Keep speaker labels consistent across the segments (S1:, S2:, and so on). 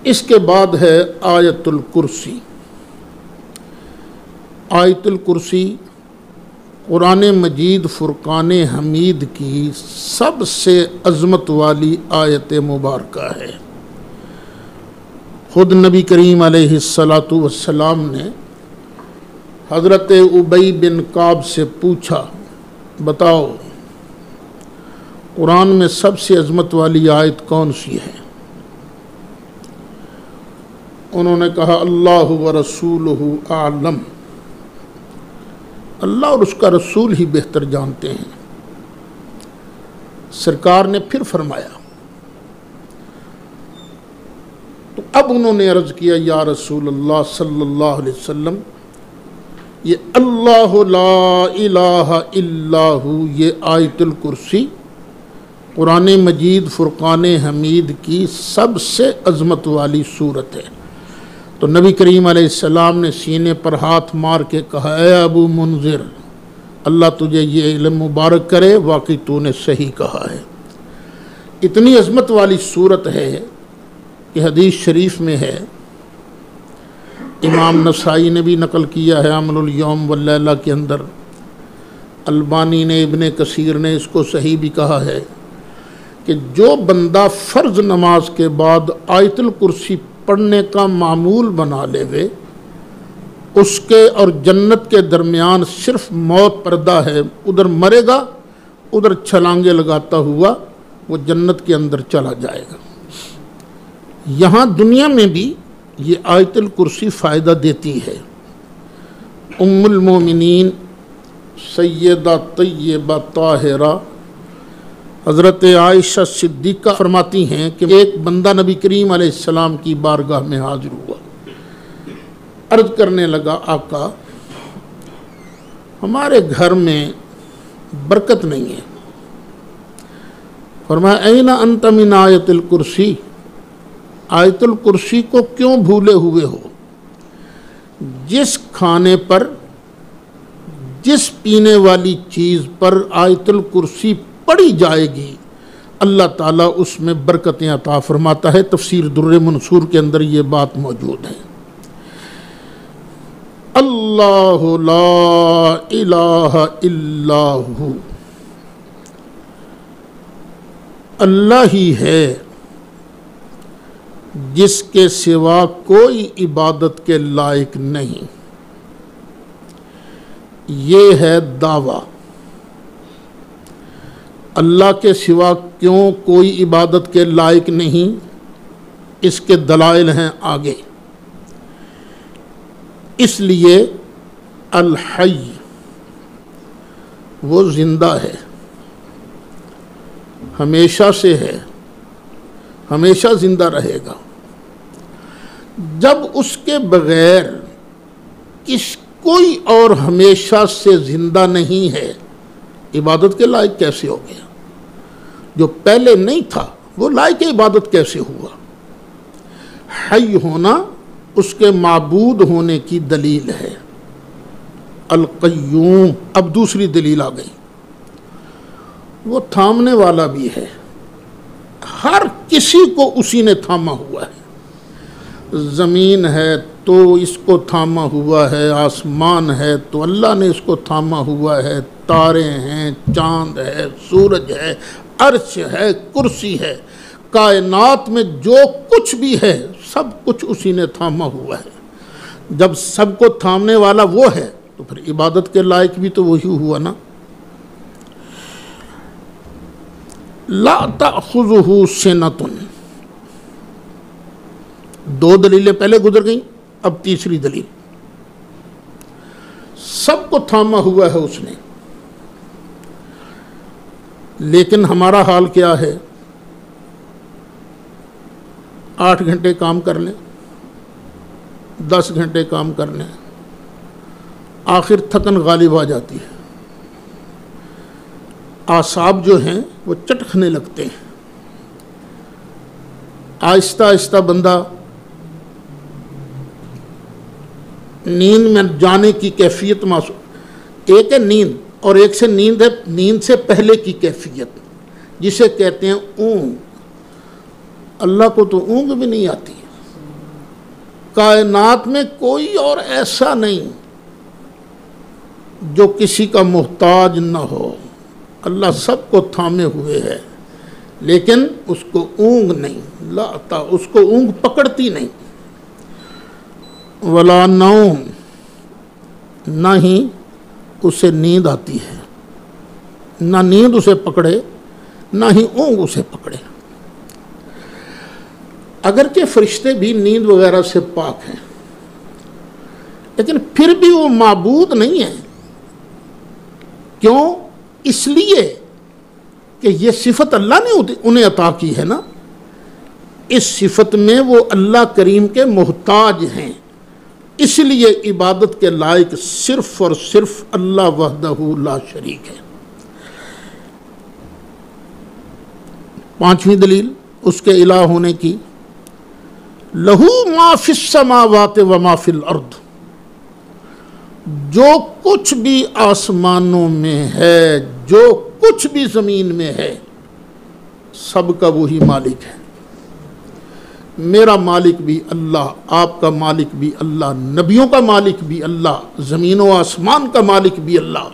S1: اس کے بعد ہے آیت الکرسی۔ آیت الکرسی قرآن مجید فرقان حمید کی سب سے عظمت والی آیت مبارکہ ہے۔ خود نبی کریم علیہ السلام نے حضرت ابی بن کعب سے پوچھا، بتاؤ قرآن میں سب سے عظمت والی آیت کون سی ہے؟ انہوں نے کہا اللہ ورسولہ اعلم، اللہ اور اس کا رسول ہی بہتر جانتے ہیں۔ سرکار نے پھر فرمایا، تو اب انہوں نے عرض کیا یا رسول اللہ صلی اللہ علیہ وسلم، یہ اللہ لا الہ الا ہو، یہ آیت الکرسی قرآن مجید فرقان حمید کی سب سے عظمت والی صورت ہے۔ تو نبی کریم علیہ السلام نے سینے پر ہاتھ مار کے کہا، اے ابو منذر، اللہ تجھے یہ علم مبارک کرے، واقعی تو نے صحیح کہا ہے۔ اتنی عظمت والی صورت ہے کہ حدیث شریف میں ہے، امام نسائی نے بھی نقل کیا ہے عمل الیوم واللیلہ کے اندر، البانی نے ابن کثیر نے اس کو صحیح بھی کہا ہے کہ جو بندہ فرض نماز کے بعد آیت الکرسی پڑھنے کا معمول بنا لے وے، اس کے اور جنت کے درمیان صرف موت پردہ ہے، ادھر مرے گا، ادھر چھلانگے لگاتا ہوا وہ جنت کے اندر چلا جائے گا۔ یہاں دنیا میں بھی یہ آیت الکرسی فائدہ دیتی ہے۔ ام المومنین سیدہ طیبہ طاہرہ حضرت عائشہ صدیقہ فرماتی ہیں کہ ایک بندہ نبی کریم علیہ السلام کی بارگاہ میں حاضر ہوا، عرض کرنے لگا، آقا ہمارے گھر میں برکت نہیں ہے۔ فرمایا این انت من آیت الکرسی، آیت الکرسی کو کیوں بھولے ہوئے ہو؟ جس کھانے پر، جس پینے والی چیز پر آیت الکرسی پڑھی جائے گی، اللہ تعالیٰ اس میں برکتیں عطا فرماتا ہے۔ تفسیر در منصور کے اندر یہ بات موجود ہے۔ اللہ لا الہ الا ہو، اللہ ہی ہے جس کے سوا کوئی عبادت کے لائق نہیں۔ یہ ہے دعویٰ، اللہ کے سوا کیوں کوئی عبادت کے لائق نہیں، اس کے دلائل ہیں آگے۔ اس لیے الحی، وہ زندہ ہے، ہمیشہ سے ہے، ہمیشہ زندہ رہے گا۔ جب اس کے بغیر کوئی اور ہمیشہ سے زندہ نہیں ہے، عبادت کے لائق کیسے ہو گیا؟ جو پہلے نہیں تھا وہ لائق عبادت کیسے ہوا؟ حی ہونا اس کے معبود ہونے کی دلیل ہے۔ القیوم، اب دوسری دلیل آ گئی، وہ تھامنے والا بھی ہے، ہر کسی کو اسی نے تھاما ہوا ہے۔ زمین ہے تو اس کو تھاما ہوا ہے، آسمان ہے تو اللہ نے اس کو تھاما ہوا ہے، تارے ہیں، چاند ہے، سورج ہے، عرش ہے، کرسی ہے، کائنات میں جو کچھ بھی ہے سب کچھ اسی نے تھاما ہوا ہے۔ جب سب کو تھامنے والا وہ ہے تو پھر عبادت کے لائق بھی تو وہی ہوا نا۔ لا تأخذہ سنۃ، دو دلیلیں پہلے گزر گئیں، اب تیسری دلیل، سب کو تھاما ہوا ہے اس نے۔ لیکن ہمارا حال کیا ہے؟ 8 گھنٹے کام کر لیں، 10 گھنٹے کام کر لیں، آخر تھکن غالب آ جاتی ہے، اعصاب جو ہیں وہ چٹکنے لگتے ہیں، آہستہ آہستہ بندہ نیند میں جانے کی کیفیت محسوس، ایک ہے نیند اور ایک سے نیند ہے نیند سے پہلے کی کیفیت، جسے کہتے ہیں اونگ۔ اللہ کو تو اونگ بھی نہیں آتی، کائنات میں کوئی اور ایسا نہیں جو کسی کا محتاج نہ ہو، اللہ سب کو تھامے ہوئے ہے، لیکن اس کو اونگ نہیں، لاتا اس کو اونگ پکڑتی نہیں، ولا نوم، نہ ہی اسے نیند آتی ہے، نہ نیند اسے پکڑے نہ ہی اونگ اسے پکڑے۔ اگرچہ فرشتے بھی نیند وغیرہ سے پاک ہیں، لیکن پھر بھی وہ معبود نہیں ہیں۔ کیوں؟ اس لیے کہ یہ صفت اللہ نے انہیں عطا کی ہے نا، اس صفت میں وہ اللہ کریم کے محتاج ہیں، اس لیے عبادت کے لائق صرف اور صرف اللہ وحدہ لا شریک ہے۔ پانچویں دلیل اس کے الہ ہونے کی، لہو ما فی السماوات و ما فی الارض، جو کچھ بھی آسمانوں میں ہے، جو کچھ بھی زمین میں ہے، سب کا وہی مالک ہے۔ میرا مالک بھی اللہ، آپ کا مالک بھی اللہ، نبیوں کا مالک بھی اللہ، زمین و آسمان کا مالک بھی اللہ،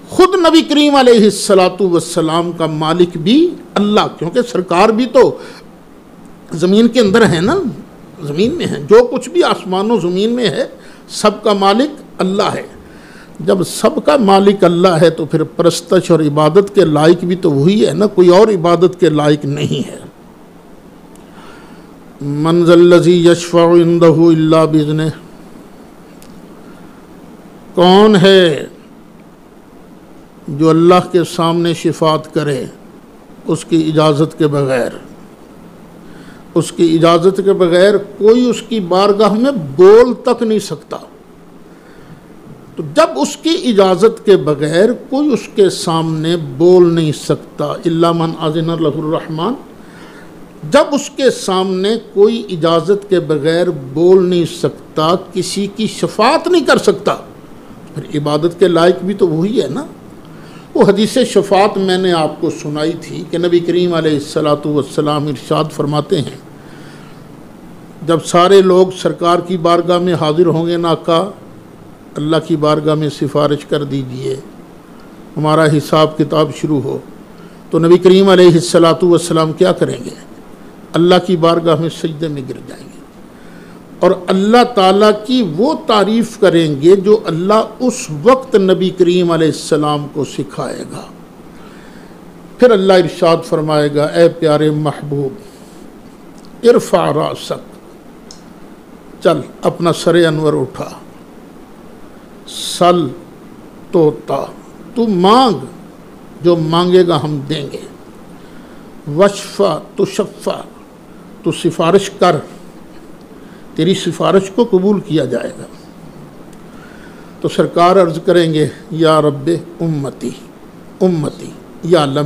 S1: خود نبی کریم علیہ السلام کا مالک بھی اللہ، کیونکہ سرکار بھی تو زمین کے اندر ہے نا، زمین میں ہے۔ جو کچھ بھی آسمان و زمین میں ہے سب کا مالک اللہ ہے۔ جب سب کا مالک اللہ ہے تو پھر پرستش اور عبادت کے لائق بھی تو وہی ہے نا، کوئی اور عبادت کے لائق نہیں ہے۔ من ذا الذی یشفع عندہ الا باذنہ، کون ہے جو اللہ کے سامنے شفاعت کرے اس کی اجازت کے بغیر؟ اس کی اجازت کے بغیر کوئی اس کی بارگاہ میں بول تک نہیں سکتا۔ تو جب اس کی اجازت کے بغیر کوئی اس کے سامنے بول نہیں سکتا، الا من اذن له الرحمن، جب اس کے سامنے کوئی اجازت کے بغیر بول نہیں سکتا، کسی کی شفاعت نہیں کر سکتا، پھر عبادت کے لائق بھی تو وہی ہے نا۔ وہ حدیث شفاعت میں نے آپ کو سنائی تھی کہ نبی کریم علیہ السلام ارشاد فرماتے ہیں، جب سارے لوگ سرکار کی بارگاہ میں حاضر ہوں گے، آقا اللہ کی بارگاہ میں سفارش کر دیجئے، ہمارا حساب کتاب شروع ہو، تو نبی کریم علیہ السلام کیا کریں گے؟ اللہ کی بارگاہ میں سجدے میں گر جائیں گے اور اللہ تعالیٰ کی وہ تعریف کریں گے جو اللہ اس وقت نبی کریم علیہ السلام کو سکھائے گا۔ پھر اللہ ارشاد فرمائے گا، اے پیارے محبوب، ارفع راسک، چل اپنا سر انور اٹھا، سل توتا، تو مانگ، جو مانگے گا ہم دیں گے، وشفا تو شفا، تو سفارش کر، تیری سفارش کو قبول کیا جائے گا۔ تو سرکار عرض کریں گے، یا رب امتی امتی، یا اللہ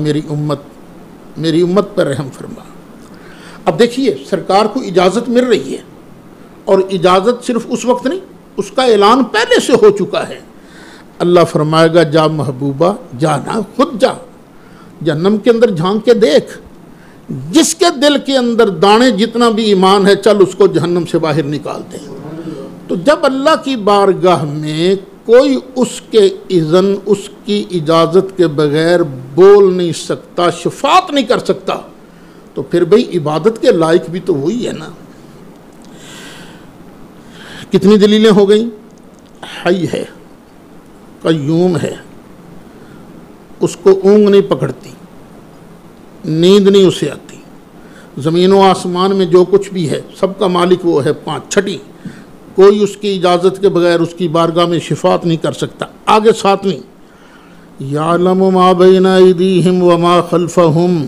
S1: میری امت پر رحم فرما۔ اب دیکھیے سرکار کو اجازت مل رہی ہے، اور اجازت صرف اس وقت نہیں، اس کا اعلان پہلے سے ہو چکا ہے۔ اللہ فرمائے گا، جا محبوبہ، جانا، خود جا، جہنم کے اندر جھانک کے دیکھ، جس کے دل کے اندر دانے جتنا بھی ایمان ہے، چل اس کو جہنم سے باہر نکال دیں۔ تو جب اللہ کی بارگاہ میں کوئی اس کے اذن، اس کی اجازت کے بغیر بول نہیں سکتا، شفاعت نہیں کر سکتا، تو پھر بھئی عبادت کے لائق بھی تو وہی ہے نا۔ کتنی دلیلیں ہو گئیں؟ حی ہے، قیوم ہے، اس کو اونگ نہیں پکڑتی، نیند نہیں اسے آتی، زمین و آسمان میں جو کچھ بھی ہے سب کا مالک وہ ہے۔ چھٹی، کوئی اس کی اجازت کے بغیر اس کی بارگاہ میں شفاعت نہیں کر سکتا۔ آگے ساتویں، یعلم ما بین ایدیہم وما خلفہم،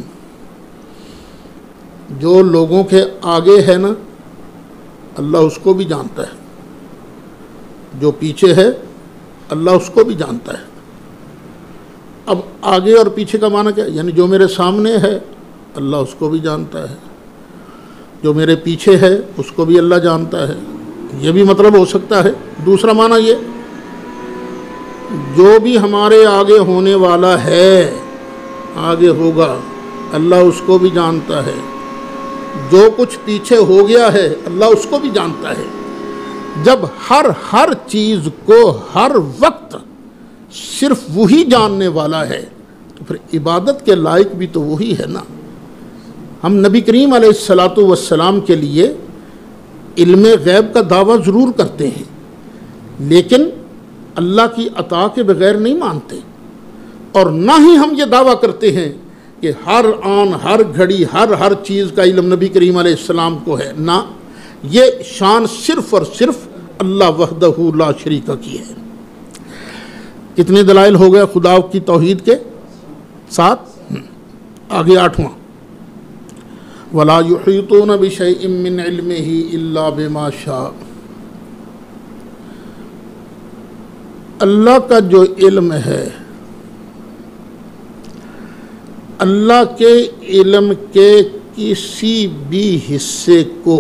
S1: جو لوگوں کے آگے ہے نا اللہ اس کو بھی جانتا ہے، جو پیچھے ہے اللہ اس کو بھی جانتا ہے۔ اب آگے اور پیچھے کا معنی کیا؟ یعنی جو میرے سامنے ہے اللہ اس کو بھی جانتا ہے، جو میرے پیچھے ہے اس کو بھی اللہ جانتا ہے، یہ بھی مطلب ہو سکتا ہے۔ دوسرا معنی یہ، جو بھی ہمارے آگے ہونے والا ہے، آگے ہوگا، اللہ اس کو بھی جانتا ہے، جو کچھ پیچھے ہو گیا ہے اللہ اس کو بھی جانتا ہے۔ جب ہر چیز کو ہر وقت صرف وہی جاننے والا ہے تو پھر عبادت کے لائق بھی تو وہی ہے نا۔ ہم نبی کریم علیہ الصلاۃ والسلام کے لیے علم غیب کا دعویٰ ضرور کرتے ہیں، لیکن اللہ کی عطا کے بغیر نہیں مانتے، اور نہ ہی ہم یہ دعویٰ کرتے ہیں کہ ہر آن ہر گھڑی ہر چیز کا علم نبی کریم علیہ السلام کو ہے، نہ، یہ شان صرف اور صرف اللہ وحدہ لا شریک کی ہے۔ کتنے دلائل ہو گئے خدا کی توحید کے؟ 7۔ آگے 8واں، وَلَا يُحِيطُونَ بِشَيْءٍ مِّنْ عِلْمِهِ إِلَّا بِمَا شَاءَ۔ اللہ کا جو علم ہے، اللہ کے علم کے کسی بھی حصے کو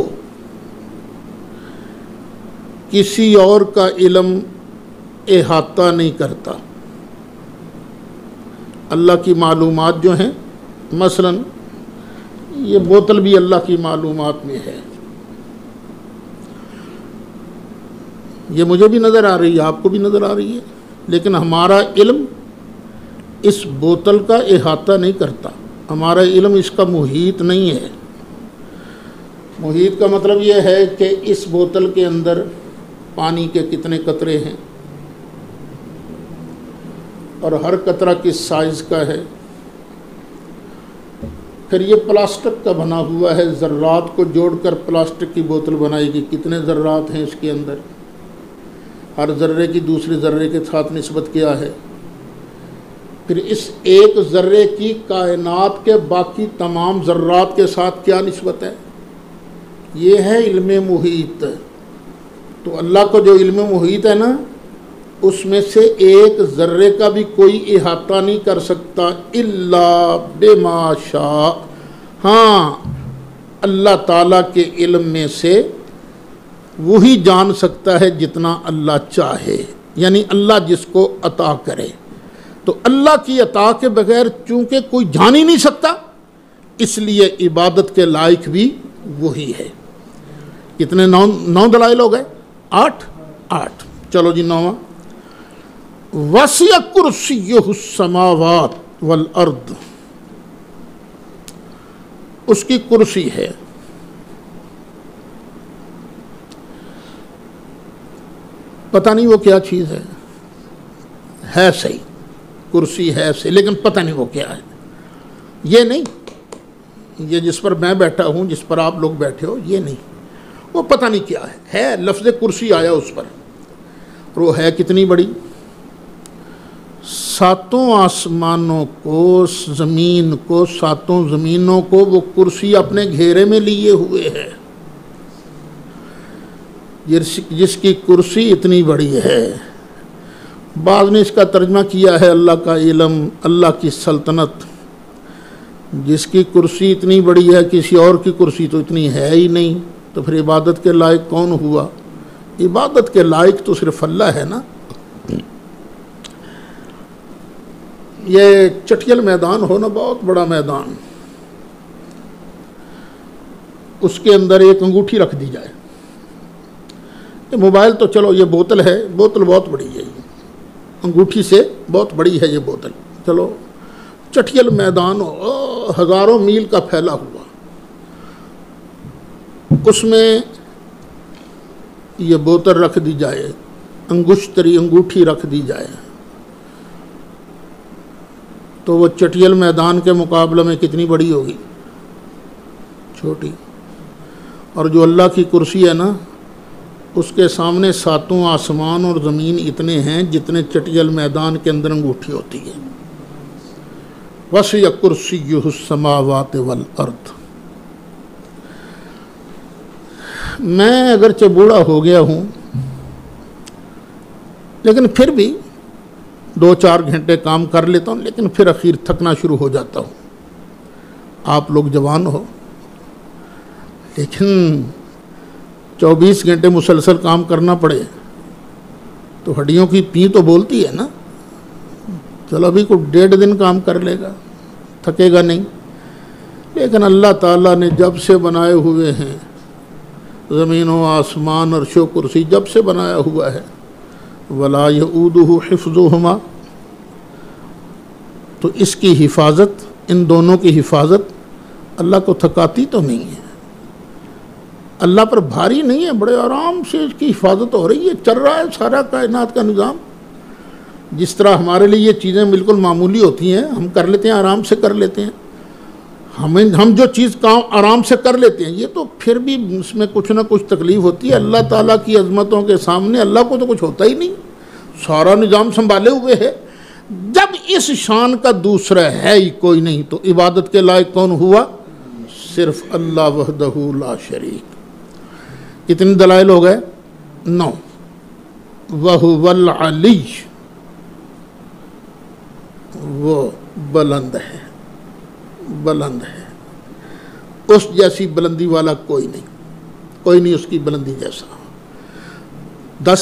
S1: کسی اور کا علم احاطہ نہیں کرتا۔ اللہ کی معلومات جو ہیں، مثلا یہ بوتل بھی اللہ کی معلومات میں ہے، یہ مجھے بھی نظر آ رہی ہے، آپ کو بھی نظر آ رہی ہے، لیکن ہمارا علم اس بوتل کا احاطہ نہیں کرتا، ہمارا علم اس کا محیط نہیں ہے۔ محیط کا مطلب یہ ہے کہ اس بوتل کے اندر پانی کے کتنے قطرے ہیں اور ہر قطرہ کس سائز کا ہے۔ پھر یہ پلاسٹک کا بنا ہوا ہے، ذرات کو جوڑ کر پلاسٹک کی بوتل بنائے گی، کتنے ذرات ہیں اس کے اندر، ہر ذرے کی دوسرے ذرے کے ساتھ نسبت کیا ہے، پھر اس ایک ذرے کی کائنات کے باقی تمام ذرات کے ساتھ کیا نسبت ہے، یہ ہے علم محیط۔ تو اللہ کو جو علم محیط ہے نا، اس میں سے ایک ذرے کا بھی کوئی احاطہ نہیں کر سکتا الا بما شاء۔ ہاں، اللہ تعالیٰ کے علم میں سے وہی جان سکتا ہے جتنا اللہ چاہے، یعنی اللہ جس کو عطا کرے۔ تو اللہ کی عطا کے بغیر چونکہ کوئی جان ہی نہیں سکتا، اس لیے عبادت کے لائق بھی وہی ہے۔ کتنے؟ 9 دلائل ہو گئے؟ 8۔ چلو جی 9واں، وسع کرسیہ السماوات والارض۔ اس کی کرسی ہے، پتہ نہیں وہ کیا چیز ہے صحیح، کرسی ہے صحیح، لیکن پتہ نہیں وہ کیا ہے۔ یہ نہیں، یہ جس پر میں بیٹھا ہوں، جس پر آپ لوگ بیٹھے ہو، یہ نہیں، وہ پتہ نہیں کیا ہے لفظ کرسی آیا اس پر، اور وہ ہے کتنی بڑی؟ 7 آسمانوں کو، زمین کو، 7 زمینوں کو وہ کرسی اپنے گھیرے میں لیے ہوئے ہے، جس کی کرسی اتنی بڑی ہے۔ بعض نے اس کا ترجمہ کیا ہے اللہ کا علم، اللہ کی سلطنت۔ جس کی کرسی اتنی بڑی ہے، کسی اور کی کرسی تو اتنی ہے ہی نہیں، تو پھر عبادت کے لائق کون ہوا؟ عبادت کے لائق تو صرف اللہ ہے نا۔ یہ چٹیل میدان ہو نا، بہت بڑا میدان، اس کے اندر ایک انگوٹھی رکھ دی جائے، یہ موبائل تو چلو، یہ بوتل ہے، بوتل بہت بڑی ہے، انگوٹھی سے بہت بڑی ہے یہ بوتل، چلو چٹیل میدان ہو، ہزاروں میل کا پھیلا ہوا، اس میں یہ بوتل رکھ دی جائے، انگشتری انگوٹھی رکھ دی جائے، تو وہ چٹیل میدان کے مقابلے میں کتنی بڑی ہوگی؟ چھوٹی۔ اور جو اللہ کی کرسی ہے نا، اس کے سامنے 7 آسمان اور زمین اتنے ہیں جتنے چٹیل میدان کے اندر انگوٹھی ہوتی ہے۔ وسع کرسیہ السماوات والارض۔ میں اگرچہ بوڑھا ہو گیا ہوں، لیکن پھر بھی 2-4 گھنٹے کام کر لیتا ہوں، لیکن پھر اخیر تھکنا شروع ہو جاتا ہوں۔ آپ لوگ جوان ہو، لیکن 24 گھنٹے مسلسل کام کرنا پڑے تو ہڈیوں کی پیں تو بولتی ہے نا۔ چلو ابھی کوئی 1.5 دن کام کر لے گا، تھکے گا نہیں، لیکن اللہ تعالیٰ نے جب سے بنائے ہوئے ہیں زمین و آسمان عرش و کرسی جب سے بنایا ہوا ہے، ولا یعودہ حفظہما، تو اس کی حفاظت، ان دونوں کی حفاظت اللہ کو تھکاتی تو نہیں ہے، اللہ پر بھاری نہیں ہے، بڑے آرام سے اس کی حفاظت ہو رہی ہے، چل رہا ہے سارا کائنات کا نظام۔ جس طرح ہمارے لیے یہ چیزیں بالکل معمولی ہوتی ہیں، ہم کر لیتے ہیں، آرام سے کر لیتے ہیں، ہم جو چیز کام آرام سے کر لیتے ہیں، یہ تو پھر بھی اس میں کچھ نہ کچھ تکلیف ہوتی ہے۔ اللہ تعالیٰ کی عظمتوں کے سامنے اللہ کو تو کچھ ہوتا ہی نہیں، سارا نظام سنبھالے ہوئے ہے۔ جب اس شان کا دوسرا ہے ہی کوئی نہیں تو عبادت کے لائق کون ہوا؟ صرف اللہ وحدہ لا شریک۔ کتنے دلائل ہو گئے؟ 9۔ وَهُوَ الْعَلِيُّ، وہ بلند ہے، بلند ہے، اس جیسی بلندی والا کوئی نہیں اس کی بلندی جیسا۔ 10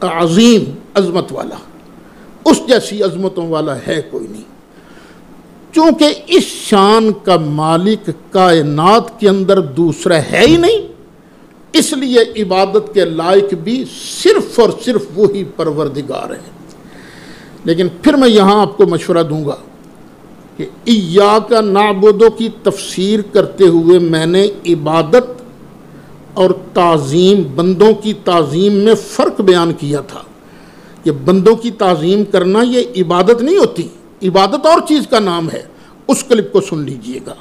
S1: عظیم، عظمت والا، اس جیسی عظمتوں والا ہے کوئی نہیں۔ چونکہ اس شان کا مالک کائنات کے اندر دوسرا ہے ہی نہیں، اس لیے عبادت کے لائق بھی صرف اور صرف وہی پروردگار ہے۔ لیکن پھر میں یہاں آپ کو مشورہ دوں گا کہ ایاک نعبد کی تفسیر کرتے ہوئے میں نے عبادت اور تعظیم، بندوں کی تعظیم میں فرق بیان کیا تھا۔ یہ بندوں کی تعظیم کرنا یہ عبادت نہیں ہوتی، عبادت اور چیز کا نام ہے، اس کلپ کو سن لیجئے گا۔